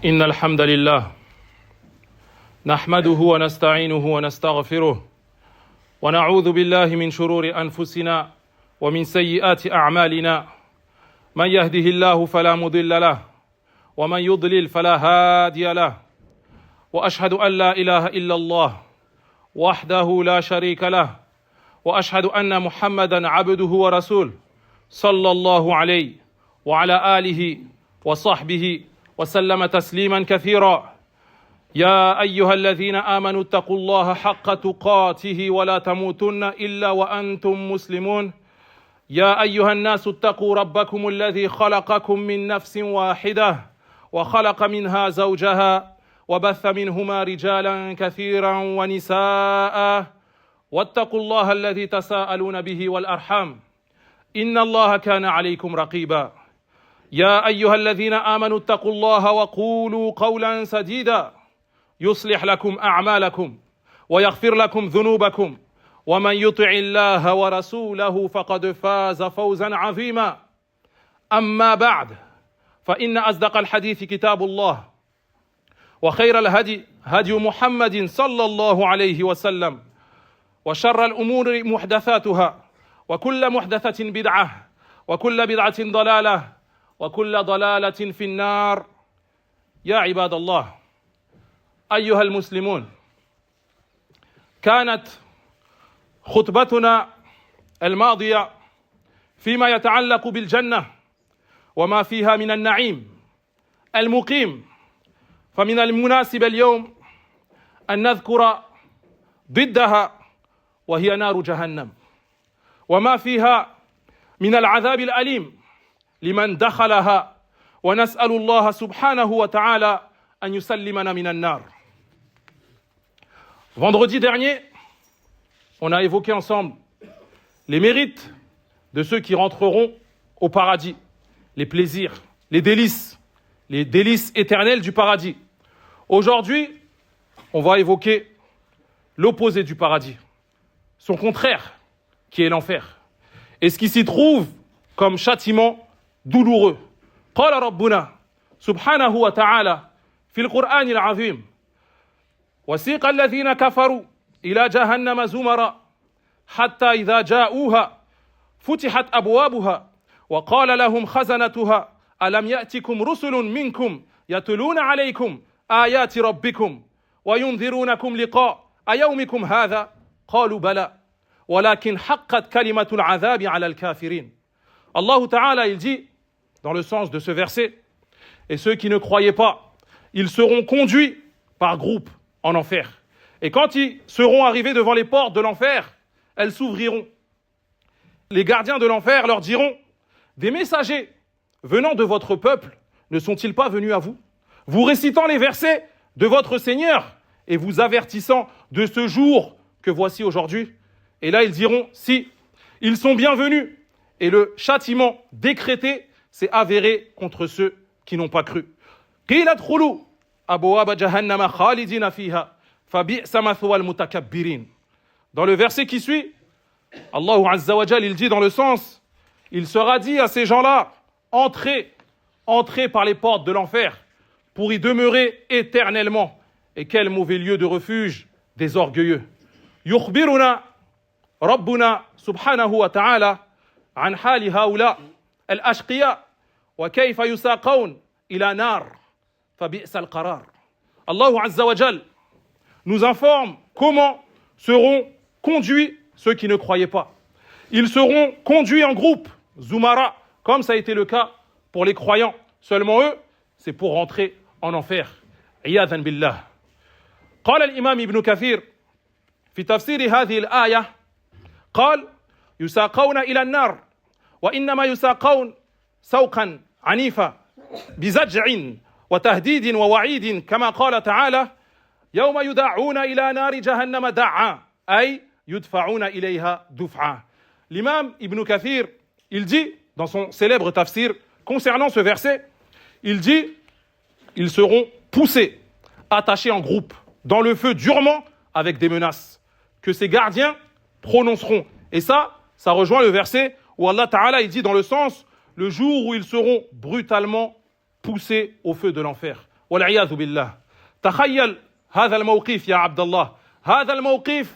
إن الحمد لله نحمده ونستعينه ونستغفره ونعوذ بالله من شرور أنفسنا ومن سيئات أعمالنا من يهده الله فلا مضل له ومن يضلل فلا هادي له وأشهد أن لا إله إلا الله وحده لا شريك له وأشهد أن محمدا عبده ورسوله صلى الله عليه وعلى آله وصحبه وسلم تسليما كثيرا يا أيها الذين آمنوا اتقوا الله حق تقاته ولا تموتن إلا وأنتم مسلمون يا أيها الناس اتقوا ربكم الذي خلقكم من نفس واحدة وخلق منها زوجها وبث منهما رجالا كثيرا ونساء واتقوا الله الذي تساءلون به والأرحام إن الله كان عليكم رقيبا يا أيها الذين آمنوا اتقوا الله وقولوا قولا سديدا يصلح لكم أعمالكم ويغفر لكم ذنوبكم ومن يطع الله ورسوله فقد فاز فوزا عظيما أما بعد فإن أصدق الحديث كتاب الله وخير الهدي هدي محمد صلى الله عليه وسلم وشر الأمور محدثاتها وكل محدثة بدعة وكل بدعة ضلالة وكل ضلالة في النار يا عباد الله أيها المسلمون كانت خطبتنا الماضية فيما يتعلق بالجنة وما فيها من النعيم المقيم فمن المناسب اليوم أن نذكر ضدها وهي نار جهنم وما فيها من العذاب الأليم لمن دخلها ونسأل الله سبحانه وتعالى أن يسلمنا من النار. Vendredi dernier, on a évoqué ensemble les mérites de ceux qui rentreront au paradis, les plaisirs, les délices éternelles du paradis. Aujourd'hui, on va évoquer l'opposé du paradis, son contraire, qui est l'enfer, et ce qui s'y trouve comme châtiment douloureux. قال ربنا سبحانه وتعالى في القرآن العظيم وسيق الذين كفروا إلى جهنم زمرا حتى إذا جاءوها فتحت أبوابها وقال لهم خزنتها ألم يأتكم رسل منكم يتلون عليكم آيات ربكم وينذرونكم لقاء يومكم هذا قالوا بلى ولكن حقت كلمة العذاب على الكافرين. Allah Ta'ala, il dit, dans le sens de ce verset, et ceux qui ne croyaient pas, ils seront conduits par groupes en enfer. Et quand ils seront arrivés devant les portes de l'enfer, elles s'ouvriront. Les gardiens de l'enfer leur diront, des messagers venant de votre peuple ne sont-ils pas venus à vous, vous récitant les versets de votre Seigneur et vous avertissant de ce jour que voici aujourd'hui? Et là, ils diront, si, ils sont bienvenus. Et le châtiment décrété s'est avéré contre ceux qui n'ont pas cru. قِيلَ ادْخُلُوا أَبْوَابَ جَهَنَّمَ خَالِدِينَ فِيهَا فَبِئْسَ مَثْوَى الْمُتَكَبِّرِينَ. Dans le verset qui suit, Allah Azza wa Jal, il dit dans le sens, il sera dit à ces gens-là, entrez par les portes de l'enfer pour y demeurer éternellement. Et quel mauvais lieu de refuge des orgueilleux. يخبرنا ربنا سبحانه وتعالى عن حال هؤلاء الأشقياء وكيف يساقون إلى نار فبئس القرار. Allah Azza wa Jal nous informe comment seront conduits ceux qui ne croyaient pas. Ils seront conduits en groupe, Zumara, comme ça a été le cas pour les croyants. Seulement eux, c'est pour rentrer en enfer. عياذا بالله. قال الإمام ابن كثير في تفسير هذه الآية قال يساقون إلى النار وإنما يساقون سوقا عنيفا بزجع وتهديد ووعيد كما قال تعالى يوم يدعون إلى نار جهنم دعا أي يدفعون إليها دفعا. L'imam Ibn Kathir, il dit dans son célèbre tafsir concernant ce verset, il dit ils seront poussés, attachés en groupe dans le feu durement avec des menaces que ces gardiens prononceront. Et ça rejoint le verset où Allah Ta'ala il dit dans le sens le jour où ils seront brutalement poussés au feu de l'enfer. والعياذ بالله. تخيل هذا الموقف يا عبد الله. هذا الموقف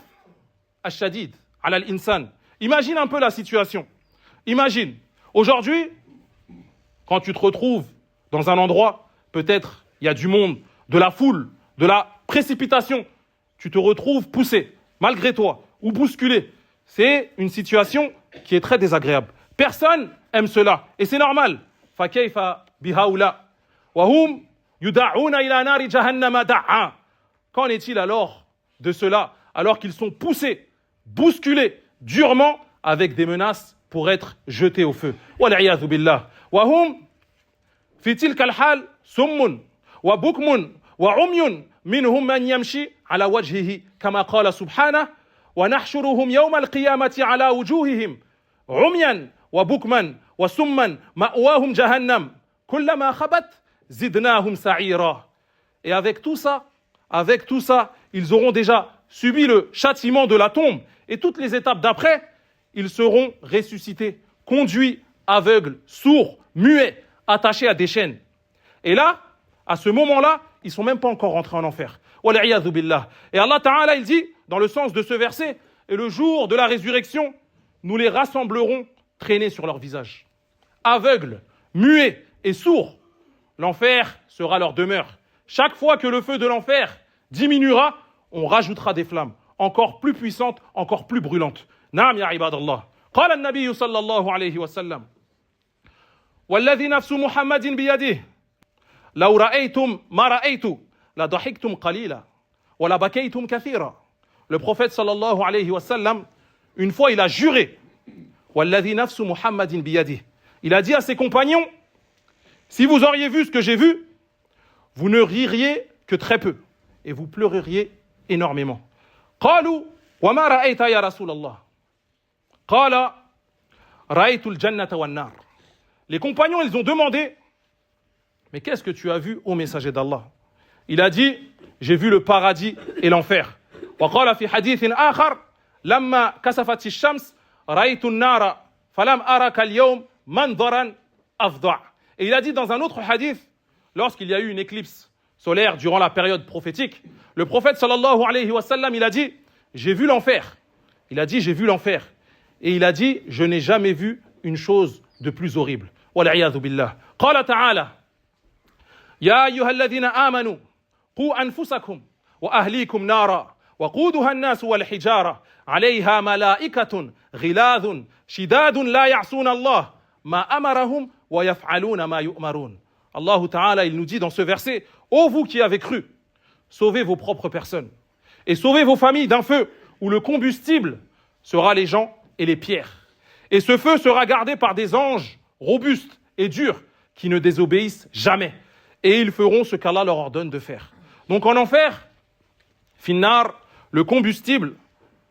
الشديد على الإنسان. Imagine un peu la situation. Imagine, aujourd'hui, quand tu te retrouves dans un endroit, peut-être il y a du monde, de la foule, de la précipitation, tu te retrouves poussé, malgré toi, ou bousculé. C'est une situation qui est très désagréable. Personne aime cela, et c'est normal. فَكَيْفَ بِهَؤُلَاءِ وَهُمْ يُدَعُّونَ إِلَى نَارِ جَهَنَّمَ دَعًّا. Qu'en est-il alors de cela, alors qu'ils sont poussés, bousculés durement avec des menaces pour être jetés au feu. وَالْعِيَاذُ بِاللَّهِ وَهُمْ فِي تِلْكَ الْحَالِ سُمٌّ وَبُكْمٌ وَعُمْيٌ مِنْهُمْ مَنْ يَمْشِي عَلَى وَجْهِهِ كَمَا قَالَ سُبْحَانَهُ وَنَحْشُرُهُمْ يَوْمَ الْقِيَامَةِ عَلَى وُجُوهِهِمْ عُمْيًا وَبُكْمًا وَسُمًّا مَأْوَاهُمْ جَهَنَّمْ كُلَّمَا خَبَتْ زِدْنَاهُمْ سَعِيرًا. Et avec tout ça, ils auront déjà subi le châtiment de la tombe. Et toutes les étapes d'après, ils seront ressuscités, conduits, aveugles, sourds, muets, attachés à des chaînes. Et là, à ce moment-là, ils ne sont même pas encore rentrés en enfer. Wal'iyadhu billah. Et Allah Ta'ala, il dit, dans le sens de ce verset, et le jour de la résurrection, nous les rassemblerons traînés sur leur visage. Aveugles, muets et sourds. L'enfer sera leur demeure. Chaque fois que le feu de l'enfer diminuera, on rajoutera des flammes encore plus puissantes, encore plus brûlantes. Naam ya ibadallah. قال النبي صلى الله عليه وسلم والذي نفس محمد بيده لو رأيتم ما رأيت لضحكتم قليلا ولبكيتم كثيرا. Le prophète sallallahu alayhi wa sallam, une fois il a juré, والذي نفس محمد بيده, il a dit à ses compagnons, si vous auriez vu ce que j'ai vu, vous ne ririez que très peu et vous pleureriez énormément. قالوا وما رأيت يا رسول الله قال رأيت الجنة والنار. Les compagnons, ils ont demandé, mais qu'est-ce que tu as vu, ô messager d'Allah? Il a dit, j'ai vu le paradis et l'enfer. وقال في حديث آخر لما كسفت الشمس رأيت النار فلم أرك اليوم منظرا أفظع. Et il a dit dans un autre hadith, lorsqu'il y a eu une éclipse solaire durant la période prophétique, le prophète sallallahu alayhi wa sallam, il a dit, j'ai vu l'enfer. Il a dit, j'ai vu l'enfer. Et il a dit, je n'ai jamais vu une chose de plus horrible. Wal'iyadhu billah. Qala ta'ala, Ya ayyuha alladhina amanu, qu anfusakum wa ahlikum nara, wa quduha an-nas wal hijara, alayha malaikatun, ghiladun, shidadun la ya'suna Allah, ma amarahum wa yaf'aluna ma yu'marun. Allah Ta'ala, il nous dit dans ce verset, ô vous qui avez cru, sauvez vos propres personnes et sauvez vos familles d'un feu où le combustible sera les gens et les pierres. Et ce feu sera gardé par des anges robustes et durs qui ne désobéissent jamais. Et ils feront ce qu'Allah leur ordonne de faire. Donc en enfer, finnar, le combustible,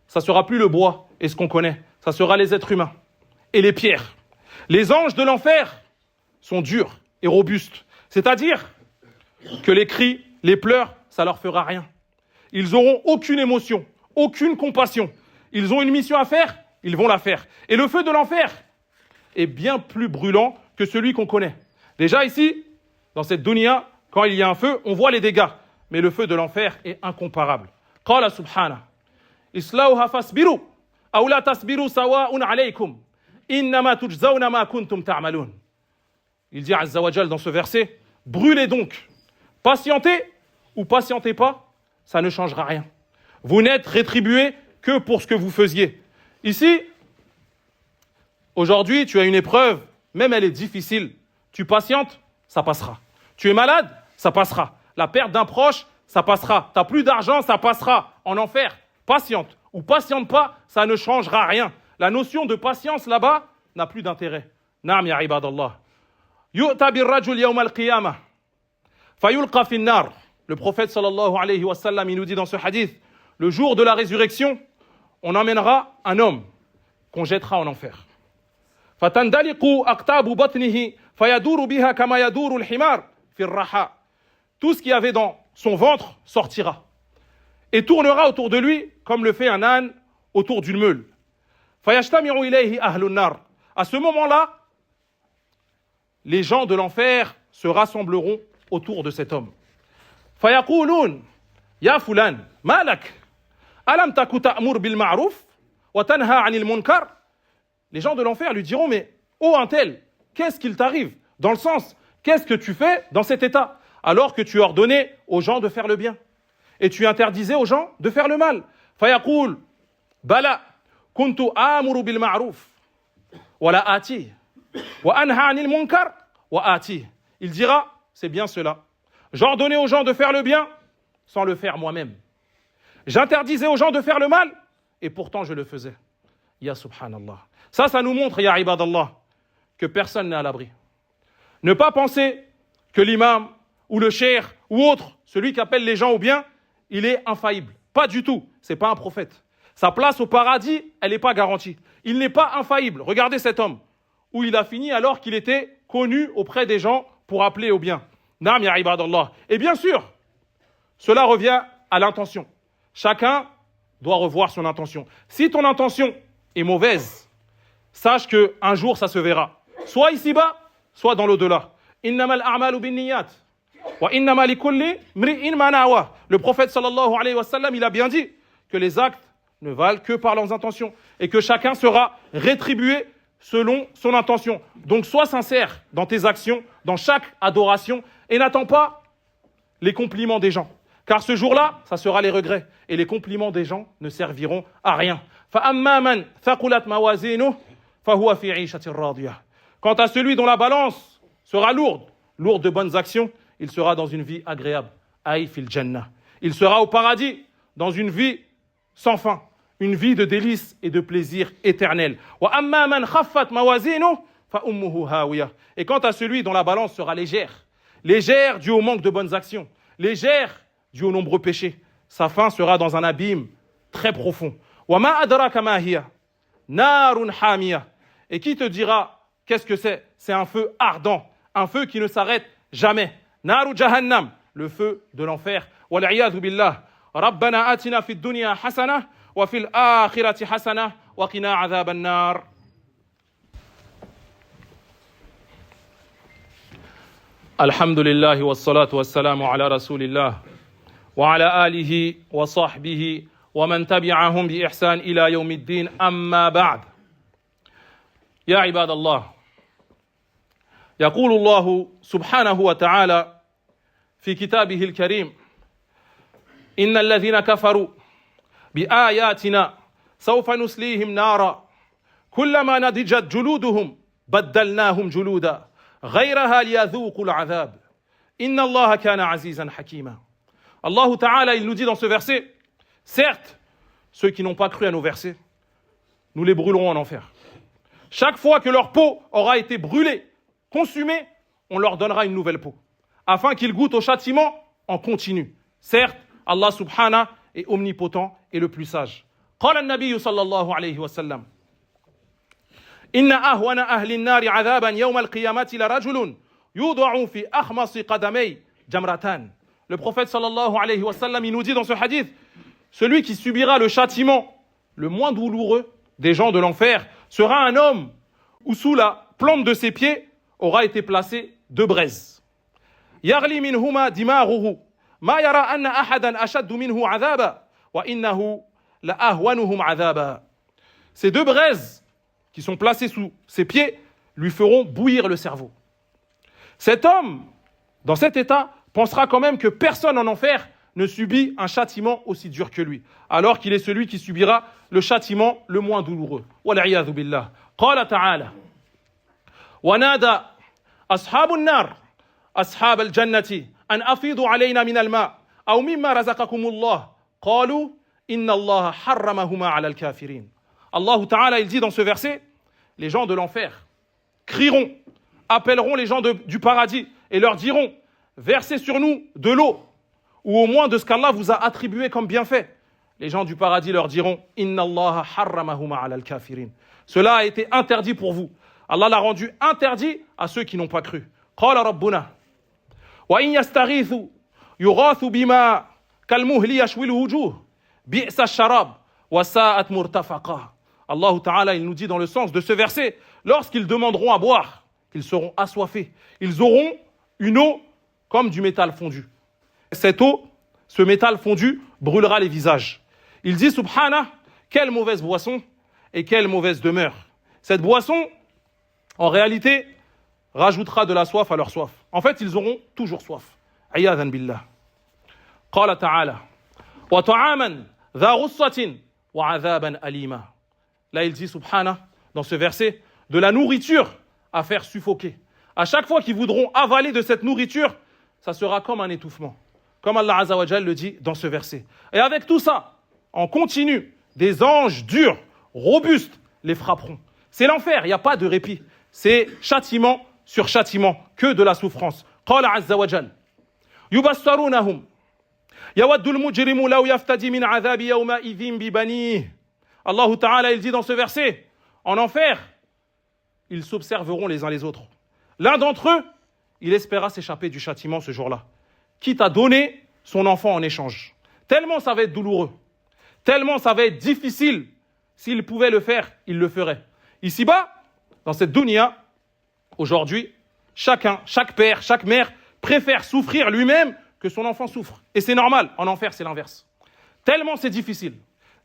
ça sera plus le bois et ce qu'on connaît, ça sera les êtres humains et les pierres. Les anges de l'enfer sont durs et robustes. C'est-à-dire que les cris, les pleurs, ça leur fera rien. Ils n'auront aucune émotion, aucune compassion. Ils ont une mission à faire, ils vont la faire. Et le feu de l'enfer est bien plus brûlant que celui qu'on connaît. Déjà ici, dans cette dunya, quand il y a un feu, on voit les dégâts. Mais le feu de l'enfer est incomparable. Qala subhanahu, islauha fasbiru, aw la tasbiru sawa'un alaykum, innama tujzawna ma kuntum ta'malun. Il dit Azza wa Jal dans ce verset, brûlez donc, patientez ou patientez pas, ça ne changera rien. Vous n'êtes rétribués que pour ce que vous faisiez. Ici, aujourd'hui, tu as une épreuve, même elle est difficile. Tu patientes, ça passera. Tu es malade, ça passera. La perte d'un proche, ça passera. Tu n'as plus d'argent, ça passera. En enfer, patiente ou patiente pas, ça ne changera rien. La notion de patience là-bas n'a plus d'intérêt. Naam ya ibadallah. Yu'ta birrajul yawm al-qiyamah. Fayulqa fi an-nar. Le prophète sallallahu alayhi wa sallam, il nous dit dans ce hadith, le jour de la résurrection, on emmènera un homme qu'on jettera en enfer. Fatandaliqu aqtabu batnihi fayaduru biha kama yaduru al-himar fi ar-raha. Tout ce qu'il y avait dans son ventre sortira et tournera autour de lui comme le fait un âne autour d'une meule. Fayajtami'u ilayhi ahlun nar. À ce moment-là, les gens de l'enfer se rassembleront autour de cet homme. فيقولون يا فلان ما لك ألم تك تأمر بالمعروف وتنهى عن المنكر. Les gens de l'enfer lui diront mais ô un tel, qu'est-ce qu'il t'arrive? Dans le sens, qu'est-ce que tu fais dans cet état alors que tu ordonnais aux gens de faire le bien et tu interdisais aux gens de faire le mal. فيقول بلى كنت آمر بالمعروف ولا آتيه وأنهى عن المنكر وآتيه. Il dira c'est bien cela. J'ordonnais aux gens de faire le bien sans le faire moi-même. J'interdisais aux gens de faire le mal et pourtant je le faisais. Ya subhanallah. Ça nous montre, ya ibadallah, que personne n'est à l'abri. Ne pas penser que l'imam ou le cheikh ou autre, celui qui appelle les gens au bien, il est infaillible. Pas du tout. C'est pas un prophète. Sa place au paradis, elle n'est pas garantie. Il n'est pas infaillible. Regardez cet homme, où il a fini alors qu'il était connu auprès des gens pour appeler au bien. Naam ya ibadallah. Et bien sûr, cela revient à l'intention. Chacun doit revoir son intention. Si ton intention est mauvaise, sache qu'un jour ça se verra. Soit ici-bas, soit dans l'au-delà. Innamal a'malu binniyat. Wa innama likulli mri'in ma nawa. Le prophète sallallahu alayhi wa sallam, il a bien dit que les actes ne valent que par leurs intentions et que chacun sera rétribué selon son intention. Donc sois sincère dans tes actions, dans chaque adoration et n'attends pas les compliments des gens. Car ce jour-là, ça sera les regrets. Et les compliments des gens ne serviront à rien. فَأَمَّا مَنْ ثَقُلَتْ مَوَازِينُهُ فَهُوَ فِي عِيشَةٍ رَاضِيَةٍ. Quant à celui dont la balance sera lourde de bonnes actions, il sera dans une vie agréable. Aï fil jannah. Il sera au paradis, dans une vie sans fin, une vie de délices et de plaisir éternel. وَأَمَّا مَنْ خَفَّتْ مَوَازِينُهُ فَأُمُّهُ هَاوِيَةٌ. Et quant à celui dont la balance sera légère due au manque de bonnes actions, légère dû aux nombreux péchés, sa fin sera dans un abîme très profond. وَمَا أَدْرَاكَ مَا هِيَ نَارٌ حَامِيَةٌ. Et qui te dira qu'est-ce que c'est? C'est un feu ardent, un feu qui ne s'arrête jamais. نَارُ جَهَنَّمْ, le feu de l'enfer. وَالْعِيَاذُ بِاللَّهِ. رَبَّنَا آتِنَا فِي الدُّنْيَا حَسَنَةً وَفِي الْآخِرَةِ حَسَنَةً وَقِنَا عَذَابَ النَّارِ. الحمد لله والصلاة والسلام على رسول الله وعلى آله وصحبه ومن تبعهم بإحسان إلى يوم الدين أما بعد. يا عباد الله، يقول الله سبحانه وتعالى في كتابه الكريم: إن الذين كفروا بآياتنا سوف نسليهم نارا كلما نضجت جلودهم بدلناهم جلودا غيرها ليذوقوا العذاب إن الله كان عزيزا حكيما. Allah Ta'ala, il nous dit dans ce verset, certes, ceux qui n'ont pas cru à nos versets, nous les brûlerons en enfer. Chaque fois que leur peau aura été brûlée, consumée, on leur donnera une nouvelle peau, afin qu'ils goûtent au châtiment en continu. Certes, Allah Subhanahu est omnipotent et le plus sage. قال النبي صلى الله عليه وسلم: إن أهون أهل النار عذابا يوم القيامة لرجل يوضع في أخمص قدمي جمرتان. Le prophète sallallahu alayhi wa sallam, il nous dit dans ce hadith, celui qui subira le châtiment le moins douloureux des gens de l'enfer sera un homme où sous la plante de ses pieds aura été placé 2 braises. يغلي منهما دماغه ما يرى أن أحدا أشد منه عذابا وإنه لأهونهم عذابا. Ces 2 braises qui sont placées sous ses pieds lui feront bouillir le cerveau. Cet homme, dans cet état, pensera quand même que personne en enfer ne subit un châtiment aussi dur que lui, alors qu'il est celui qui subira le châtiment le moins douloureux. وَالْعِيَاذُ بِاللَّهِ. قال تعالى: ونادى أصحاب النار أصحاب الجنة أن أفيضوا علينا من الماء أو مما رزقكم الله قالوا إن الله حرمهما على الكافرين. Allah Ta'ala, il dit dans ce verset, les gens de l'enfer crieront, appelleront les gens du paradis et leur diront: versez sur nous de l'eau, ou au moins de ce qu'Allah vous a attribué comme bienfait. Les gens du paradis leur diront: Inna Allah harramahuma ala al-kafirin. Cela a été interdit pour vous. Allah l'a rendu interdit à ceux qui n'ont pas cru. Qala rabbuna wa in yastaghithu yughathu bima kalmuhli yashwil wujuh bi'sa ash-sharab wa sa'at murtafaqa. Allah Ta'ala, il nous dit dans le sens de ce verset, lorsqu'ils demanderont à boire, qu'ils seront assoiffés, ils auront une eau comme du métal fondu. Cette eau, ce métal fondu, brûlera les visages. Il dit, subhanah, quelle mauvaise boisson et quelle mauvaise demeure. Cette boisson, en réalité, rajoutera de la soif à leur soif. En fait, ils auront toujours soif. Ayadhan billah. Qala ta'ala. Wa ta'aman dha ghussatin wa 'adhaban alima. Là, il dit, subhanah, dans ce verset, de la nourriture à faire suffoquer. À chaque fois qu'ils voudront avaler de cette nourriture, ça sera comme un étouffement. Comme Allah Azza wa Jal le dit dans ce verset. Et avec tout ça, en continu, des anges durs, robustes, les frapperont. C'est l'enfer, il n'y a pas de répit. C'est châtiment sur châtiment, que de la souffrance. Qala Azza wa Jal. Yubassarunahum. Yawaddu al-mujrimu law yaftadi min 'adhabi yawma idhin bi banihi. Allah Ta'ala, il dit dans ce verset, en enfer, ils s'observeront les uns les autres. L'un d'entre eux, il espéra s'échapper du châtiment ce jour-là, quitte à donner son enfant en échange. Tellement ça va être douloureux, tellement ça va être difficile. S'il pouvait le faire, il le ferait. Ici-bas, dans cette dunya, aujourd'hui, chaque père, chaque mère préfère souffrir lui-même que son enfant souffre. Et c'est normal, en enfer, c'est l'inverse. Tellement c'est difficile,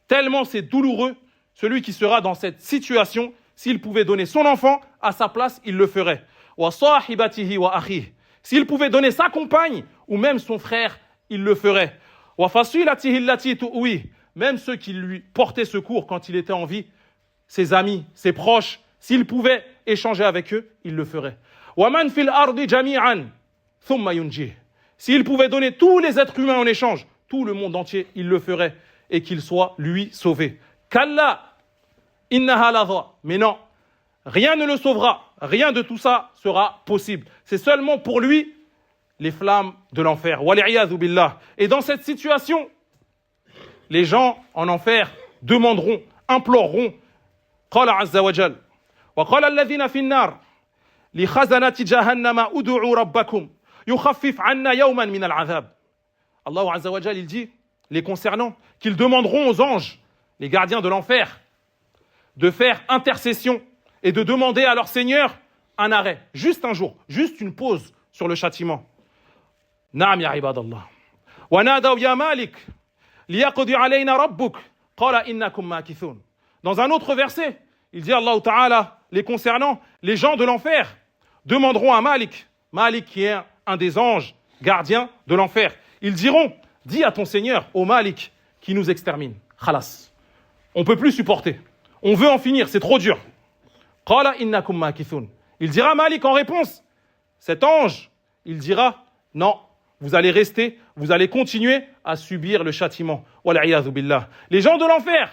tellement c'est douloureux, celui qui sera dans cette situation, s'il pouvait donner son enfant, à sa place, il le ferait. Wa sahibatihi wa akhihi. S'il pouvait donner sa compagne, ou même son frère, il le ferait. Wa fasilatihi allati tu'wi. Même ceux qui lui portaient secours quand il était en vie, ses amis, ses proches, s'il pouvait échanger avec eux, il le ferait. Wa man fil ardi jami'an thumma yunjih. S'il pouvait donner tous les êtres humains en échange, tout le monde entier, il le ferait, et qu'il soit, lui, sauvé. Kalla innaha ladha. Mais non, rien ne le sauvera, rien de tout ça sera possible. C'est seulement pour lui les flammes de l'enfer. Wali'iyadhu billah. Et dans cette situation, les gens en enfer demanderont, imploreront. Qala azza wa jal. Wa qala alladhina fi an-nar li khazanati jahannama ud'u rabbakum yukhaffif 'anna yawman min al-'adhab. Allah azza wa jal, il dit, les concernant, qu'ils demanderont aux anges, les gardiens de l'enfer, de faire intercession et de demander à leur Seigneur un arrêt, juste un jour, juste une pause sur le châtiment. Naam ya ibadallah. Wa nadaw ya Malik liyaqdi alayna rabbuk qala innakum makithun. Dans un autre verset, il dit Allah Ta'ala, les concernant, les gens de l'enfer demanderont à Malik, Malik qui est un des anges gardiens de l'enfer. Ils diront, dis à ton Seigneur, au Malik, qui nous extermine. Khalas. On ne peut plus supporter. On veut en finir, c'est trop dur. Qala innakum makithun. Il dira Malik en réponse, cet ange, il dira, non, vous allez rester, vous allez continuer à subir le châtiment. Wal'iyadhu billah. Les gens de l'enfer,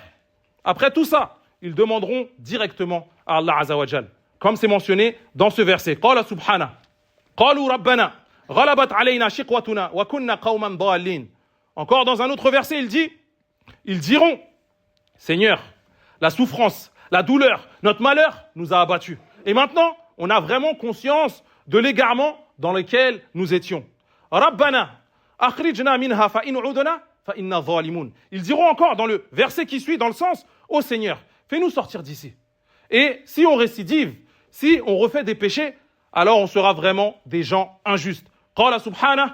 après tout ça, ils demanderont directement à Allah Azza wa Jal. Comme c'est mentionné dans ce verset. Qala subhana. Qalu rabbana. Ghalabat alayna shiqwatuna wa kunna qawman dallin. Encore dans un autre verset, il dit, ils diront, Seigneur, la souffrance, la douleur, notre malheur nous a abattus. Et maintenant, on a vraiment conscience de l'égarement dans lequel nous étions. Rabbana, akhrijna minha fa in udna fa inna zalimun. Ils diront encore dans le verset qui suit, dans le sens, ô Seigneur, fais-nous sortir d'ici. Et si on récidive, si on refait des péchés, alors on sera vraiment des gens injustes. Qala subhanahu,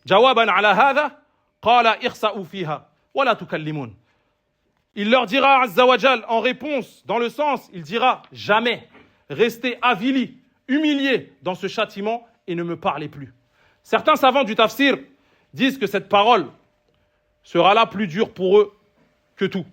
jawaban ala hadha, qala ikhsa'u fiha, wa la tukallimun. Il leur dira, Azza wa Jal, en réponse, dans le sens, il dira, jamais, restez avilis, humiliés dans ce châtiment et ne me parlez plus. Certains savants du tafsir disent que cette parole sera là plus dure pour eux que tout.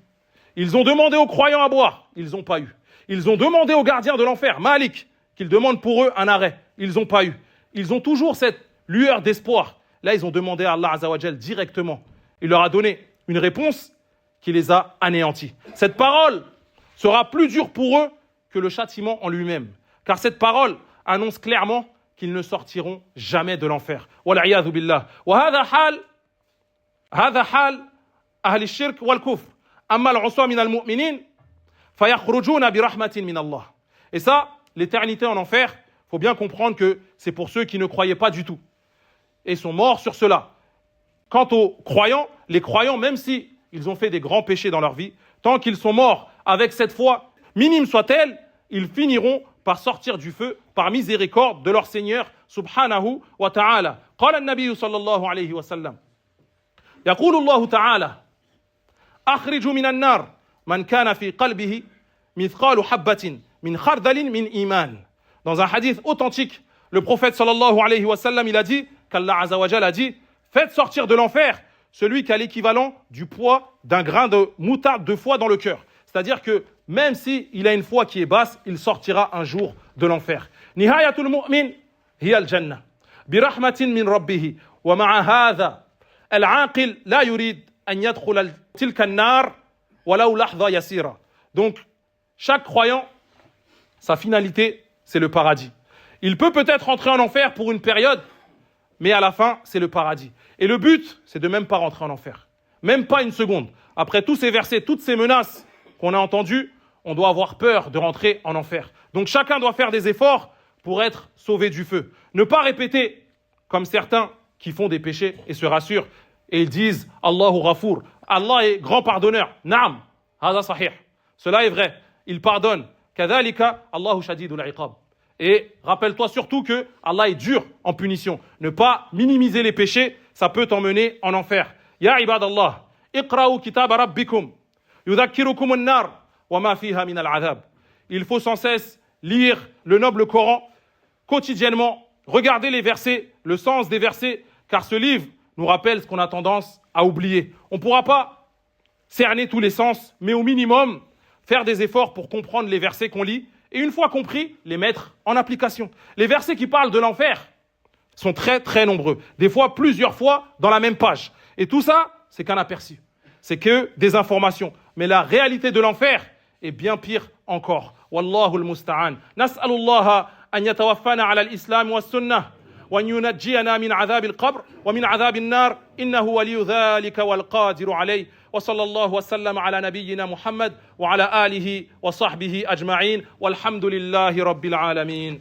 Ils ont demandé aux croyants à boire, ils n'ont pas eu. Ils ont demandé aux gardiens de l'enfer, Malik, qu'ils demandent pour eux un arrêt, ils n'ont pas eu. Ils ont toujours cette lueur d'espoir. Là, ils ont demandé à Allah Azza wa Jal directement. Il leur a donné une réponse qui les a anéantis. Cette parole sera plus dure pour eux que le châtiment en lui-même. Car cette parole annonce clairement qu'ils ne sortiront jamais de l'enfer. Wal'iyadhu billah. Wa hadha hal ahli shirk wal kufr. Amma al-uswa min al-mu'minin fayakhrujuna bi rahmatin min Allah. Et ça, l'éternité en enfer, faut bien comprendre que c'est pour ceux qui ne croyaient pas du tout et sont morts sur cela. Quant aux croyants, les croyants, même si ils ont fait des grands péchés dans leur vie, tant qu'ils sont morts avec cette foi, minime soit-elle, ils finiront par sortir du feu par miséricorde de leur Seigneur subhanahu wa ta'ala. Qala an-nabiy sallallahu alayhi wa sallam. يقول الله تعالى أخرج من النار من كان في قلبه مثقال حبة من خردل من إيمان. Dans un hadith authentique, le prophète sallallahu alayhi wa sallam, il a dit, qu'Allah azza wa jalla a dit, faites sortir de l'enfer celui qui a l'équivalent du poids d'un grain de moutarde de foi dans le cœur. C'est-à-dire que même s'il a une foi qui est basse, il sortira un jour de l'enfer. Nihayatul mu'min hiya al-jannah. Birahmatin min rabbih. Wa ma'a hadha al-aqil la yurid an yadkhula tilka an-nar walau lahdha yasira. Donc, chaque croyant, sa finalité, c'est le paradis. Il peut peut-être rentrer en enfer pour une période, mais à la fin, c'est le paradis. Et le but, c'est de même pas rentrer en enfer. Même pas une seconde. Après tous ces versets, toutes ces menaces qu'on a entendues, on doit avoir peur de rentrer en enfer. Donc chacun doit faire des efforts pour être sauvé du feu. Ne pas répéter, comme certains qui font des péchés et se rassurent, et ils disent « Allahu Ghafour ». Allah est grand pardonneur. Naam, hada sahih. Cela est vrai. Il pardonne. Kadhalika, Allahu shadidul iqab. Et rappelle-toi surtout que Allah est dur en punition. Ne pas minimiser les péchés, ça peut t'emmener en enfer. Ya ibadallah, iqra'u kitab rabbikum, yudhakkirukum an-nar, wa ma fiha min al-'adhab. Il faut sans cesse lire le noble Coran quotidiennement, regarder les versets, le sens des versets, car ce livre nous rappelle ce qu'on a tendance à oublier. On ne pourra pas cerner tous les sens, mais au minimum, faire des efforts pour comprendre les versets qu'on lit, et une fois compris, les mettre en application. Les versets qui parlent de l'enfer sont très très nombreux, des fois plusieurs fois dans la même page. Et tout ça, c'est qu'un aperçu, c'est que des informations. Mais la réalité de l'enfer est bien pire encore. Wallahu al-musta'an. Nas'alullaha an yatawaffana ala al-islam wa sunnah. وأن ينجينا من عذاب القبر ومن عذاب النار إنه ولي ذلك والقادر عليه وصلى الله وسلم على نبينا محمد وعلى آله وصحبه أجمعين والحمد لله رب العالمين.